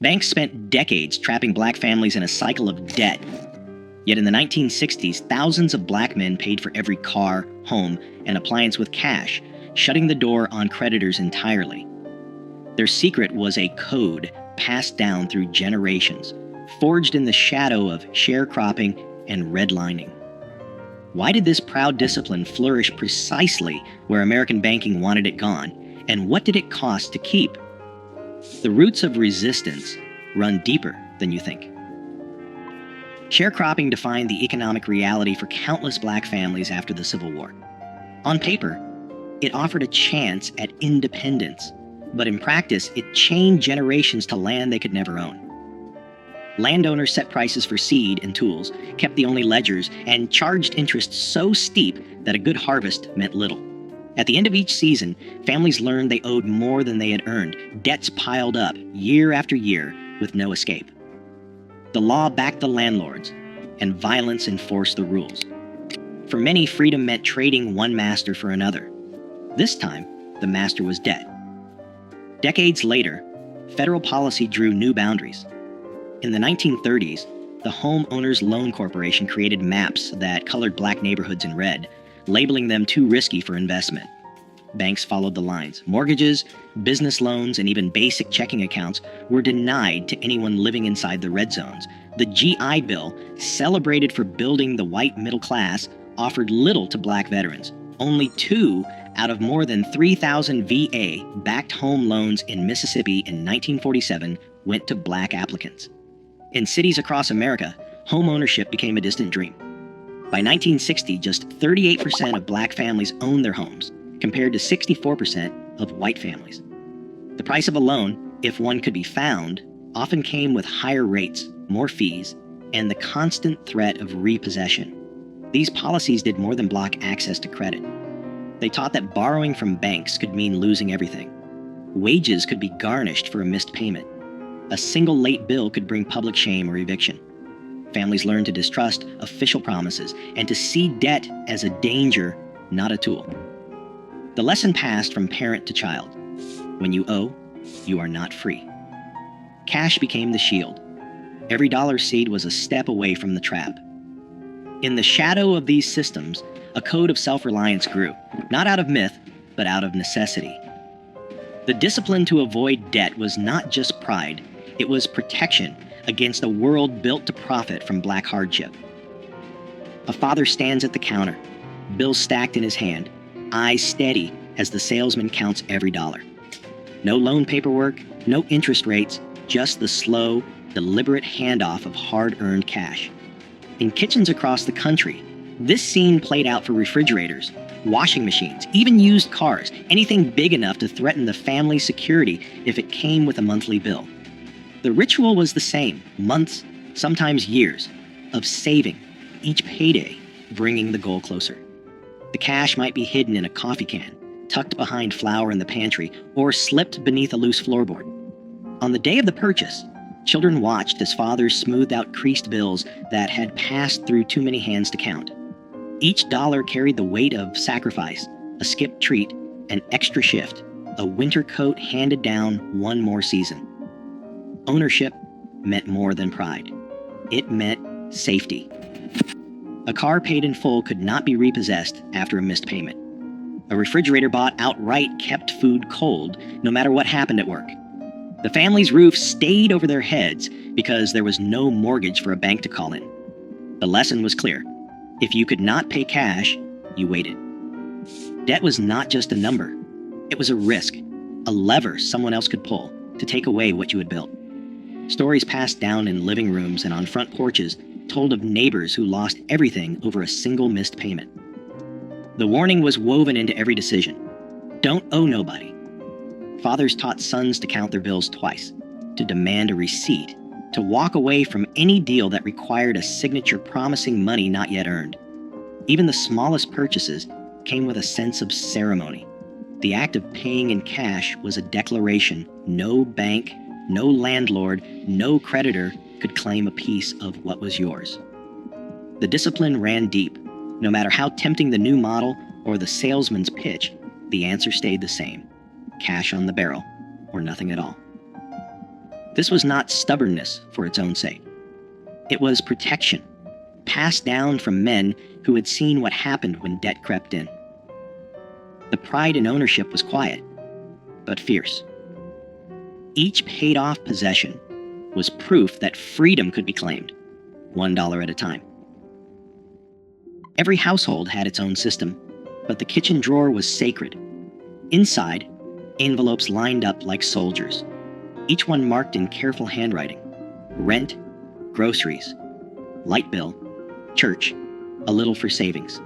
Banks spent decades trapping black families in a cycle of debt. Yet in the 1960s, thousands of black men paid for every car, home, and appliance with cash, shutting the door on creditors entirely. Their secret was a code passed down through generations, forged in the shadow of sharecropping and redlining. Why did this proud discipline flourish precisely where American banking wanted it gone, and what did it cost to keep? The roots of resistance run deeper than you think. Sharecropping defined the economic reality for countless black families after the Civil War. On paper, it offered a chance at independence, but in practice, it chained generations to land they could never own. Landowners set prices for seed and tools, kept the only ledgers, and charged interest so steep that a good harvest meant little. At the end of each season, families learned they owed more than they had earned. Debts piled up year after year with no escape. The law backed the landlords, and violence enforced the rules. For many, freedom meant trading one master for another. This time, the master was debt. Decades later, federal policy drew new boundaries. In the 1930s, the Homeowners Loan Corporation created maps that colored black neighborhoods in red, labeling them too risky for investment. Banks followed the lines. Mortgages, business loans, and even basic checking accounts were denied to anyone living inside the red zones. The GI Bill, celebrated for building the white middle class, offered little to black veterans. Only 2 out of more than 3,000 VA-backed home loans in Mississippi in 1947 went to black applicants. In cities across America, home ownership became a distant dream. By 1960, just 38% of black families owned their homes, compared to 64% of white families. The price of a loan, if one could be found, often came with higher rates, more fees, and the constant threat of repossession. These policies did more than block access to credit. They taught that borrowing from banks could mean losing everything. Wages could be garnished for a missed payment. A single late bill could bring public shame or eviction. Families learned to distrust official promises and to see debt as a danger, not a tool. The lesson passed from parent to child. When you owe, you are not free. Cash became the shield. Every dollar seed was a step away from the trap. In the shadow of these systems, a code of self-reliance grew, not out of myth, but out of necessity. The discipline to avoid debt was not just pride, it was protection against a world built to profit from black hardship. A father stands at the counter, bills stacked in his hand, eyes steady as the salesman counts every dollar. No loan paperwork, no interest rates, just the slow, deliberate handoff of hard-earned cash. In kitchens across the country, this scene played out for refrigerators, washing machines, even used cars, anything big enough to threaten the family's security if it came with a monthly bill. The ritual was the same, months, sometimes years, of saving, each payday bringing the goal closer. The cash might be hidden in a coffee can, tucked behind flour in the pantry, or slipped beneath a loose floorboard. On the day of the purchase, children watched as fathers smoothed out creased bills that had passed through too many hands to count. Each dollar carried the weight of sacrifice, a skipped treat, an extra shift, a winter coat handed down one more season. Ownership meant more than pride. It meant safety. A car paid in full could not be repossessed after a missed payment. A refrigerator bought outright kept food cold, no matter what happened at work. The family's roof stayed over their heads because there was no mortgage for a bank to call in. The lesson was clear. If you could not pay cash, you waited. Debt was not just a number. It was a risk, a lever someone else could pull to take away what you had built. Stories passed down in living rooms and on front porches told of neighbors who lost everything over a single missed payment. The warning was woven into every decision. Don't owe nobody. Fathers taught sons to count their bills twice, to demand a receipt, to walk away from any deal that required a signature promising money not yet earned. Even the smallest purchases came with a sense of ceremony. The act of paying in cash was a declaration no bank, no landlord, no creditor could claim a piece of what was yours. The discipline ran deep. No matter how tempting the new model or the salesman's pitch, the answer stayed the same: cash on the barrel, or nothing at all. This was not stubbornness for its own sake. It was protection, passed down from men who had seen what happened when debt crept in. The pride in ownership was quiet, but fierce. Each paid-off possession was proof that freedom could be claimed, $1 at a time. Every household had its own system, but the kitchen drawer was sacred. Inside, envelopes lined up like soldiers, each one marked in careful handwriting: rent, groceries, light bill, church, a little for savings.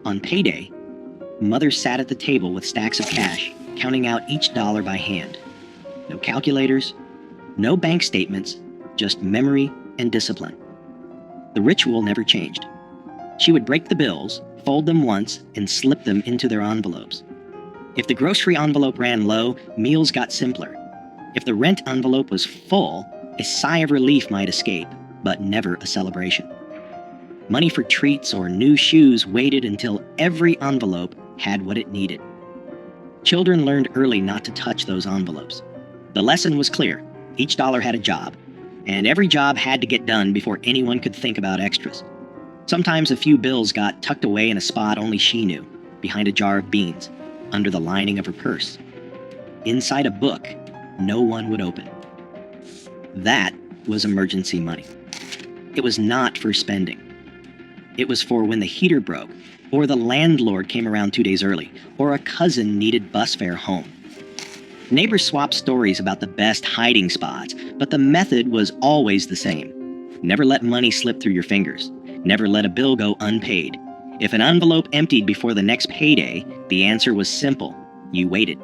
On payday, Mother sat at the table with stacks of cash, counting out each dollar by hand. No calculators, no bank statements, just memory and discipline. The ritual never changed. She would break the bills, fold them once, and slip them into their envelopes. If the grocery envelope ran low, meals got simpler. If the rent envelope was full, a sigh of relief might escape, but never a celebration. Money for treats or new shoes waited until every envelope had what it needed. Children learned early not to touch those envelopes. The lesson was clear. Each dollar had a job, and every job had to get done before anyone could think about extras. Sometimes a few bills got tucked away in a spot only she knew, behind a jar of beans, under the lining of her purse. Inside a book no one would open. That was emergency money. It was not for spending. It was for when the heater broke, or the landlord came around 2 days early, or a cousin needed bus fare home. Neighbors swapped stories about the best hiding spots, but the method was always the same. Never let money slip through your fingers. Never let a bill go unpaid. If an envelope emptied before the next payday, the answer was simple: you waited.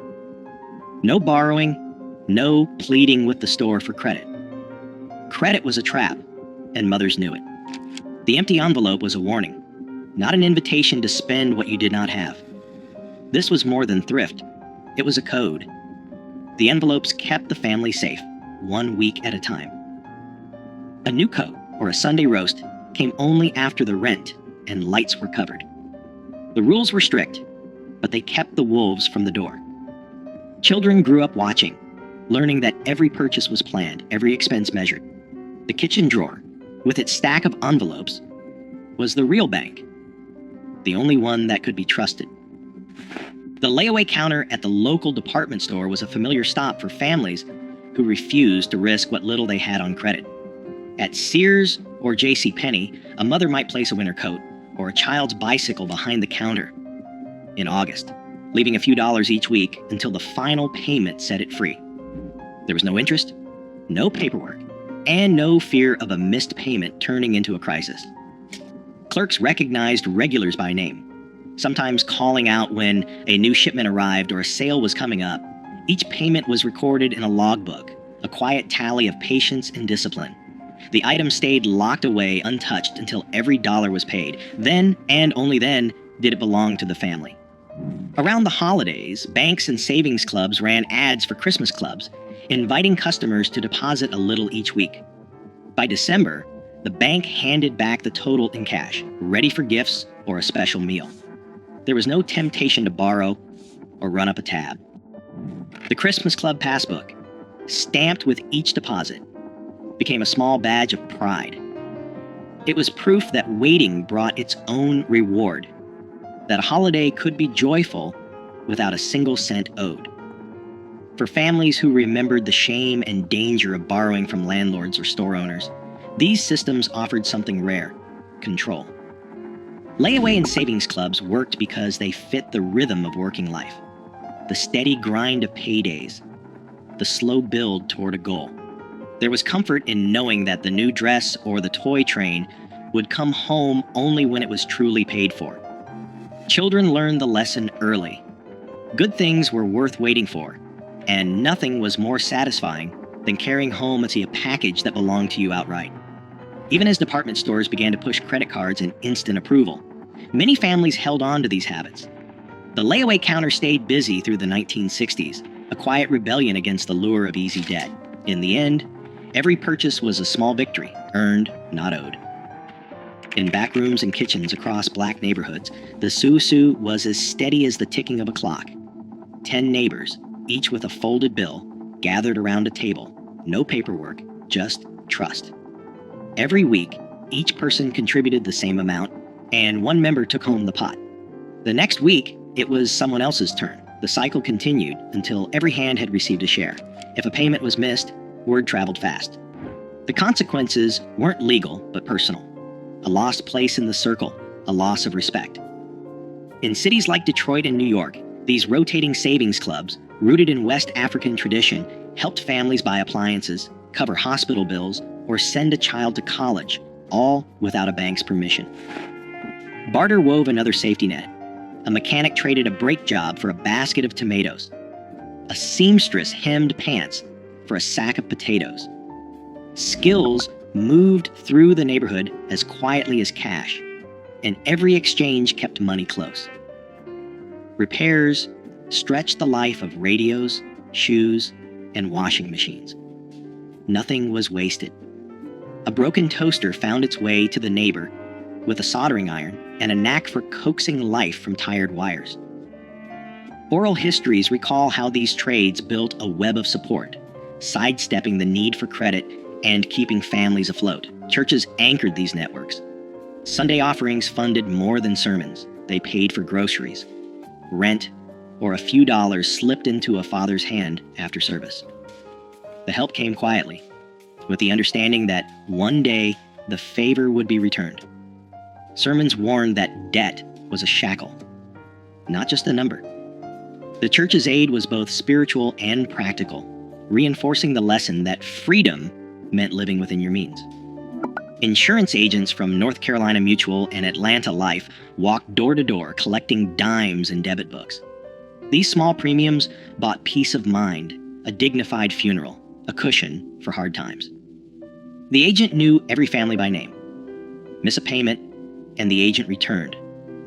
No borrowing, no pleading with the store for credit. Credit was a trap, and mothers knew it. The empty envelope was a warning, not an invitation to spend what you did not have. This was more than thrift. It was a code. The envelopes kept the family safe, 1 week at a time. A new coat or a Sunday roast came only after the rent and lights were covered. The rules were strict, but they kept the wolves from the door. Children grew up watching, learning that every purchase was planned, every expense measured. The kitchen drawer, with its stack of envelopes, was the real bank, the only one that could be trusted. The layaway counter at the local department store was a familiar stop for families who refused to risk what little they had on credit. At Sears or JCPenney, a mother might place a winter coat or a child's bicycle behind the counter in August, leaving a few dollars each week until the final payment set it free. There was no interest, no paperwork, and no fear of a missed payment turning into a crisis. Clerks recognized regulars by name, sometimes calling out when a new shipment arrived or a sale was coming up. Each payment was recorded in a logbook, a quiet tally of patience and discipline. The item stayed locked away untouched until every dollar was paid. Then, and only then, did it belong to the family. Around the holidays, banks and savings clubs ran ads for Christmas clubs, inviting customers to deposit a little each week. By December, the bank handed back the total in cash, ready for gifts or a special meal. There was no temptation to borrow or run up a tab. The Christmas Club passbook, stamped with each deposit, became a small badge of pride. It was proof that waiting brought its own reward, that a holiday could be joyful without a single cent owed. For families who remembered the shame and danger of borrowing from landlords or store owners, these systems offered something rare: control. Layaway and savings clubs worked because they fit the rhythm of working life, the steady grind of paydays, the slow build toward a goal. There was comfort in knowing that the new dress or the toy train would come home only when it was truly paid for. Children learned the lesson early. Good things were worth waiting for, and nothing was more satisfying than carrying home a package that belonged to you outright. Even as department stores began to push credit cards and instant approval, many families held on to these habits. The layaway counter stayed busy through the 1960s, a quiet rebellion against the lure of easy debt. In the end, every purchase was a small victory, earned, not owed. In back rooms and kitchens across black neighborhoods, the sue-sue was as steady as the ticking of a clock. 10 neighbors, each with a folded bill, gathered around a table, No paperwork, just trust. Every week, each person contributed the same amount, and one member took home the pot. The next week, it was someone else's turn. The cycle continued until every hand had received a share. If a payment was missed, word traveled fast. The consequences weren't legal, but personal. A lost place in the circle, a loss of respect. In cities like Detroit and New York, these rotating savings clubs, rooted in West African tradition, helped families buy appliances, cover hospital bills, or send a child to college, all without a bank's permission. Barter wove another safety net. A mechanic traded a brake job for a basket of tomatoes. A seamstress hemmed pants for a sack of potatoes. Skills moved through the neighborhood as quietly as cash, and every exchange kept money close. Repairs stretched the life of radios, shoes, and washing machines. Nothing was wasted. A broken toaster found its way to the neighbor with a soldering iron and a knack for coaxing life from tired wires. Oral histories recall how these trades built a web of support, sidestepping the need for credit and keeping families afloat. Churches anchored these networks. Sunday offerings funded more than sermons. They paid for groceries, rent, or a few dollars slipped into a father's hand after service. The help came quietly, with the understanding that one day the favor would be returned. Sermons warned that debt was a shackle, not just a number. The church's aid was both spiritual and practical, reinforcing the lesson that freedom meant living within your means. Insurance agents from North Carolina Mutual and Atlanta Life walked door to door collecting dimes and debit books. These small premiums bought peace of mind, a dignified funeral, a cushion for hard times. The agent knew every family by name. Miss a payment, and the agent returned,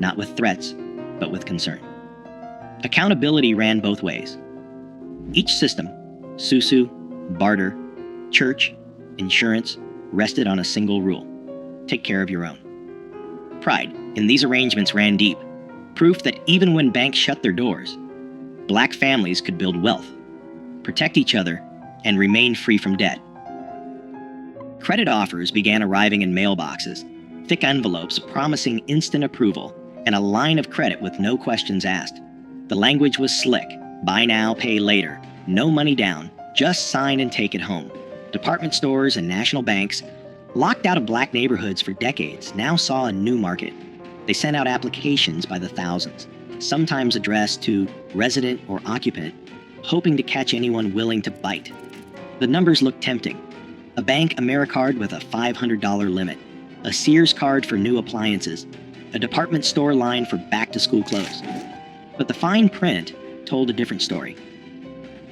not with threats, but with concern. Accountability ran both ways. Each system, susu, barter, church, insurance, rested on a single rule: take care of your own. Pride in these arrangements ran deep, proof that even when banks shut their doors, Black families could build wealth, protect each other, and remain free from debt. Credit offers began arriving in mailboxes, thick envelopes promising instant approval, and a line of credit with no questions asked. The language was slick: buy now, pay later, no money down, just sign and take it home. Department stores and national banks, locked out of Black neighborhoods for decades, now saw a new market. They sent out applications by the thousands, sometimes addressed to resident or occupant, hoping to catch anyone willing to bite. The numbers looked tempting: a bank AmeriCard with a $500 limit, a Sears card for new appliances, a department store line for back-to-school clothes. But the fine print told a different story.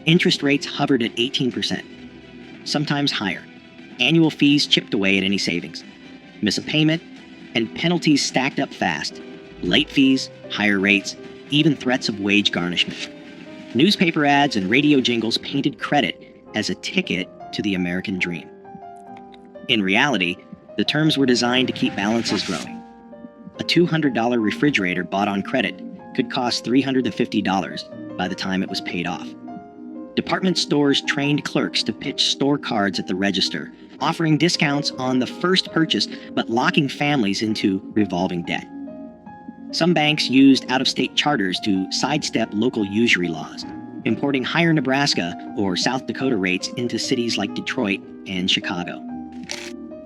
Interest rates hovered at 18%, sometimes higher. Annual fees chipped away at any savings. Miss a payment, and penalties stacked up fast. Late fees, higher rates, even threats of wage garnishment. Newspaper ads and radio jingles painted credit as a ticket to the American dream. In reality, the terms were designed to keep balances growing. A $200 refrigerator bought on credit could cost $350 by the time it was paid off. Department stores trained clerks to pitch store cards at the register, offering discounts on the first purchase but locking families into revolving debt. Some banks used out-of-state charters to sidestep local usury laws, importing higher Nebraska or South Dakota rates into cities like Detroit and Chicago.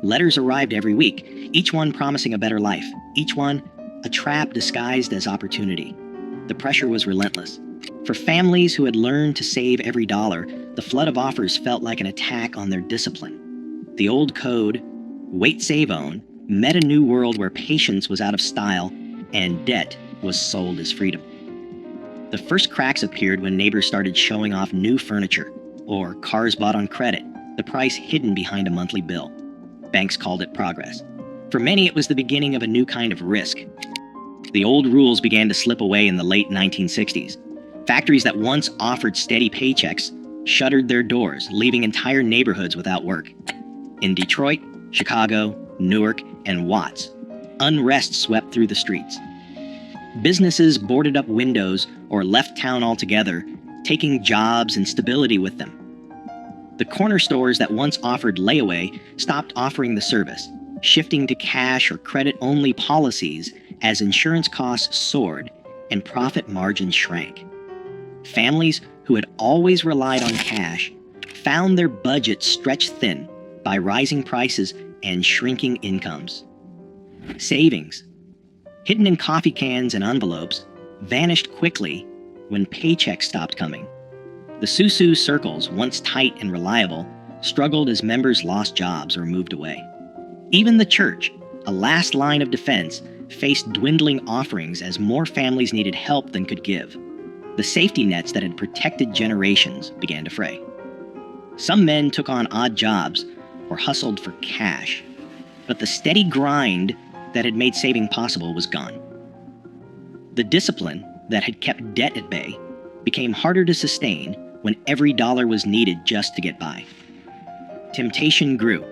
Letters arrived every week, each one promising a better life, each one a trap disguised as opportunity. The pressure was relentless. For families who had learned to save every dollar, the flood of offers felt like an attack on their discipline. The old code, wait, save, own, met a new world where patience was out of style and debt was sold as freedom. The first cracks appeared when neighbors started showing off new furniture or cars bought on credit, the price hidden behind a monthly bill. Banks called it progress. For many, it was the beginning of a new kind of risk. The old rules began to slip away in the late 1960s. Factories that once offered steady paychecks shuttered their doors, leaving entire neighborhoods without work. In Detroit, Chicago, Newark, and Watts, unrest swept through the streets. Businesses boarded up windows or left town altogether, taking jobs and stability with them. The corner stores that once offered layaway stopped offering the service, shifting to cash or credit-only policies as insurance costs soared and profit margins shrank. Families who had always relied on cash found their budgets stretched thin by rising prices and shrinking incomes. Savings, hidden in coffee cans and envelopes, vanished quickly when paychecks stopped coming. The Susu circles, once tight and reliable, struggled as members lost jobs or moved away. Even the church, a last line of defense, faced dwindling offerings as more families needed help than could give. The safety nets that had protected generations began to fray. Some men took on odd jobs or hustled for cash, but the steady grind that had made saving possible was gone. The discipline that had kept debt at bay became harder to sustain when every dollar was needed just to get by. Temptation grew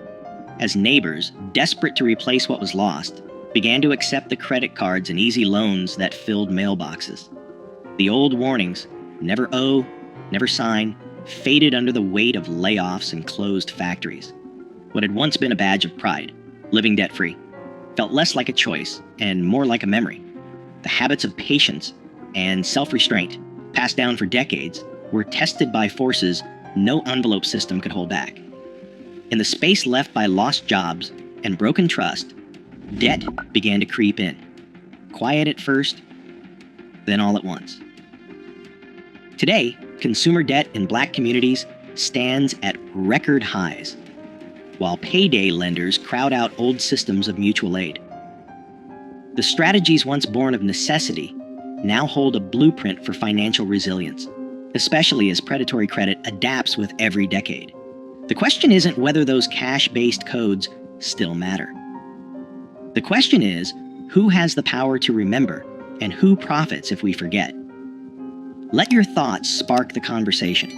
as neighbors, desperate to replace what was lost, began to accept the credit cards and easy loans that filled mailboxes. The old warnings, never owe, never sign, faded under the weight of layoffs and closed factories. What had once been a badge of pride, living debt-free, felt less like a choice and more like a memory. The habits of patience and self-restraint, passed down for decades, were tested by forces no envelope system could hold back. In the space left by lost jobs and broken trust, debt began to creep in. Quiet at first, then all at once. Today, consumer debt in Black communities stands at record highs, while payday lenders crowd out old systems of mutual aid. The strategies once born of necessity now hold a blueprint for financial resilience, especially as predatory credit adapts with every decade. The question isn't whether those cash-based codes still matter. The question is, who has the power to remember and who profits if we forget? Let your thoughts spark the conversation.